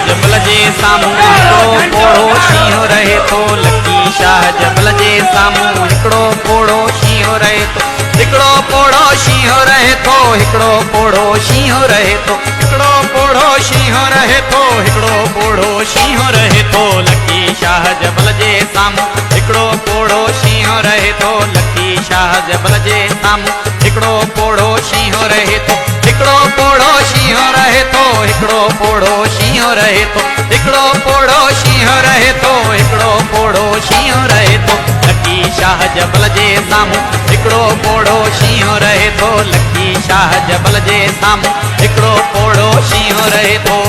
जबल जे सामूं हिकिड़ो पोड़ो शींहुं रहे थो। लकी शाह जबल जे सामूं हिकिड़ो पोड़ो शींहुं रहे थो। हिकिड़ो पोड़ो शींहुं रहे थो। हिकिड़ो पोड़ो शींहुं रहे थो। हिकिड़ो पोड़ो शींहुं रहे थो। हिकिड़ो पोड़ो शींहुं रहे थो। लकी शाह जबल जे सामूं हिकिड़ो पोड़ो शींहुं रहे थो। लकी शाह जबल जे सामूं हिकिड़ो पोड़ो शींहुं रहे थो। हिकिड़ो पोड़ो शींहुं रहे थो। हिकिड़ो पोड़ो शींहुं रहे थो। हिकिड़ो पोड़ो शींहुं रहे थो। हिकिड़ो पोड़ो शींहुं रहे थो। लकी शाह जबल जे सामूं हिकिड़ो पोड़ो शींहुं रहे थो। लकी शाह जबल जे सामूं हिकिड़ो पोड़ो शींहुं रहे थो।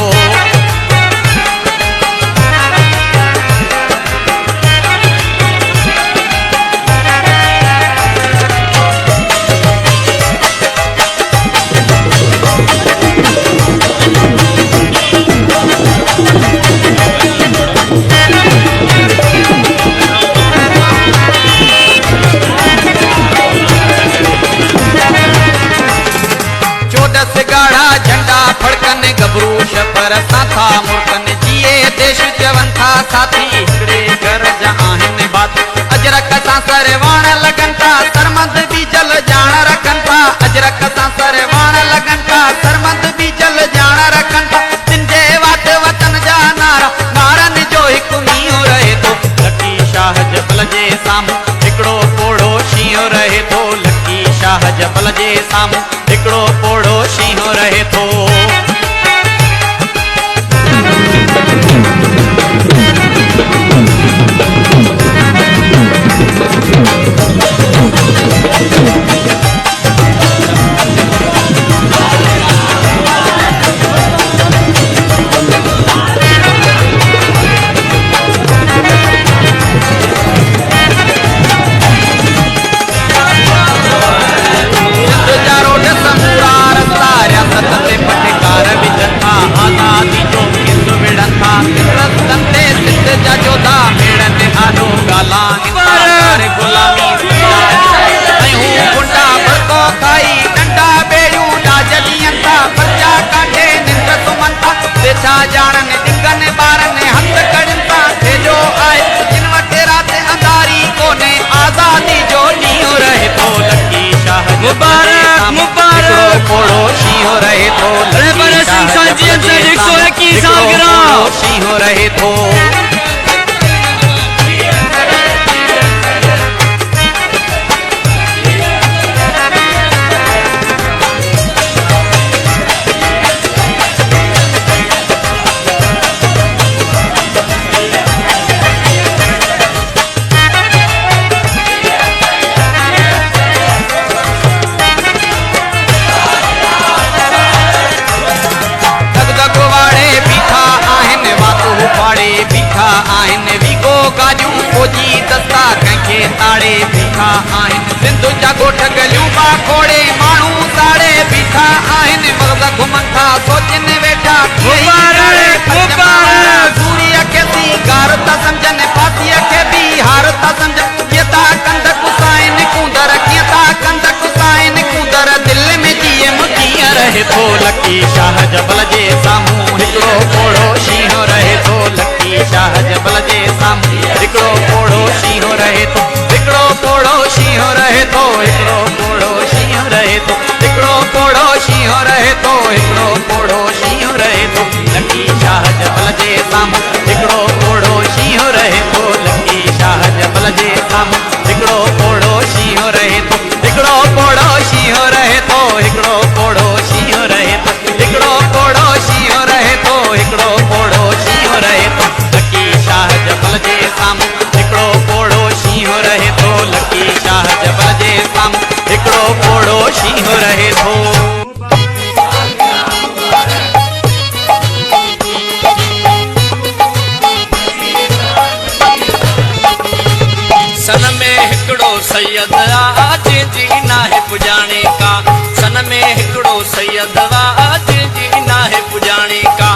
पर साथा मुर्कन जिए देश जवन था साथी हिकड़े घर जा आहिन बात अजरक सां सरवाण लगन था सरमंद भी जल जान रखन था। अजरक सां सरवाण लगन था सरमंद भी जल जान रखन था। जिनजे वात वतन जा नारा नारन जो हिकु मींहुं रहे थो। लकी शाह जबल जे सामूं हिकिड़ो पोड़ो शींहुं रहे थो। लकी शाह जबल जे सामूं हिकिड़ो पोड़ो शींहुं रहे थो। शींहुं रहे थो। ताड़े बीठा आहिन सिंधु जा गोठ गलियूं बा खोड़े माण्हू साड़े बीठा आहिन। मग़ज़ घुमन था सोचन वेठा सूर्य खे थी गार था सम्झन फासीअ खे बि हार था सम्झन। कीअं था कंध कुसाइन कूंदर कीअं था कंध कुसाइन कूंदर दिल में जीअं कीअं रहे थो। लकी शाह जबल जे सामूं हिकिड़ो पोड़ो शींहुं रहे थो। लकी शाह जबल जे सामूं हिकिड़ो पोड़ो शींहुं रहे थो। हिकिड़ो पोड़ो शींहुं रहे थो। हिकिड़ो पोड़ो शींहुं रहे थो। हिकिड़ो पोड़ो शींहुं रहे थो। हिकिड़ो पोड़ो शींहुं रहे थो। लकी शाह जबल जे सामूं हिकिड़ो पोड़ो शींहुं रहे थो। लकी शाह जबल जे सामूं हिकिड़ो पोड़ो शींहुं रहे थो। हिकिड़ो पोड़ो शींहुं रहे थो। हिकिड़ो पोड़ो शींहुं रहे थो। हिकिड़ो पोड़ो शींहुं रहे थो। हिकिड़ो पोड़ो शींहुं रहे थो। लकी शाह जबल जे सामूं हिकिड़ो पोड़ो शींहुं रहे थो। लकी शाह जबल जे सामूं हिकिड़ो पोड़ो शींहुं रहे थो। सन में हिकिड़ो सैयद आ जंहिंजी नाहे पुॼाणे का। सन में हिकिड़ो सैयद आ जंहिंजी नाहे पुॼाणे का।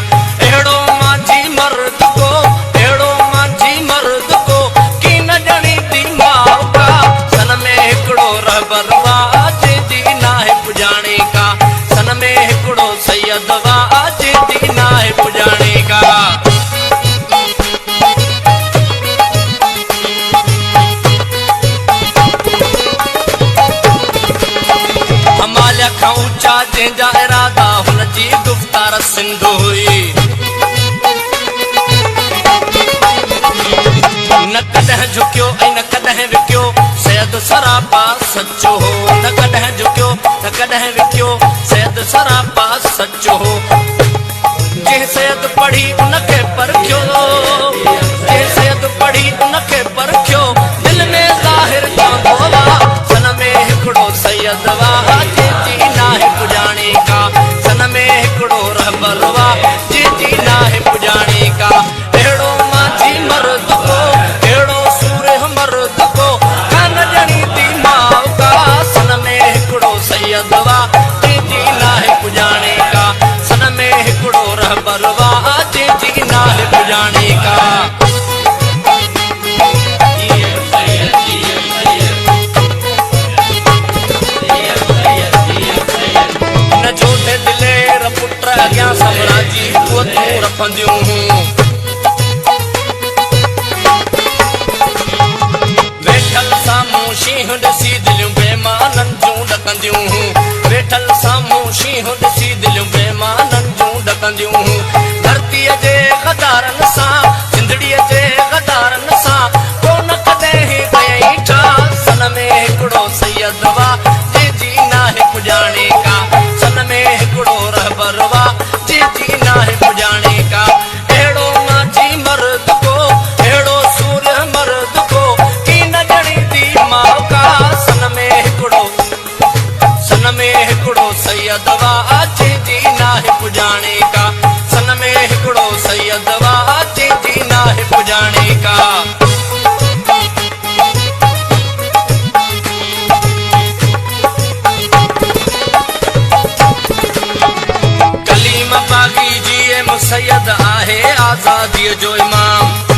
अहिड़ो माझी मर्द को अहिड़ो माझी मर्द को की न ॼणी थी माउ का। सन में हिकिड़ो रहबर आ जंहिंजी नाहे पुॼाणे का। सन में हिकिड़ो सैयद आ जंहिंजी नाहे पुॼाणे का। जंहिंजा इरादा हुनजी गुफ़्तार सिंधु हुई न कॾहिं झुकियो ऐं न कॾहिं विकियो सैयद सरापा सचो हो न कॾहिं झुकियो न कॾहिं विकियो सैयद सरापा सचो हो जंहिं सैयद पढ़ी उनखे परखियो जंहिं सैयद पढ़ी उनखे परखियो दिल में ज़ाहिर चवंदो वा सन में हिकिड़ो सैयद वा जंहिंजी नाहे पुॼाणे का सन में हिकिड़ो रहबर वा जंहिंजी नाहे पुॼाणे का अहिड़ो माझी मर्द को अहिड़ो सूरह मर्द को कान ॼणी थी माउ का सन में हिकिड़ो सैयद वा जंहिंजी नाहे पुॼाणे का सन में हिकिड़ो रहबर वा जंहिंजी नाहे पुॼाणे का न झूठे दिलेर पुट अॻियां समराजी कुवतूं रखंदियूं हूं वेठल साम्हूं शींहुं ॾिसी दिलियूं बेईमाननि जूं ॾकंदियूं हूं वेठल साम्हूं शींहुं ॾिसी दिलियूं बेईमाननि जूं ॾकंदियूं हूं धरतीअ जे गदारनि सां सिंधड़ीअ जे गदारनि सां कोन कॾहिं कयईं ठा सन में हिकिड़ो सैयद वा जंहिंजी नाहे पुॼाणे का सन में हिकिड़ो रहबर वा जंहिंजी नाहे पुॼाणे का अहिड़ो माझी मर्द को अहिड़ो सूरह मर्द को की न ॼणी थी माउ का सन में हिकिड़ो सैयद वा जंहिंजी नाहे पुॼाणे का सन में हिकिड़ो सैयद वा जंहिंजी नाहे पुॼाणे का कलीम बाग़ी जी मुसैयद आहे आज़ादीअ जो इमाम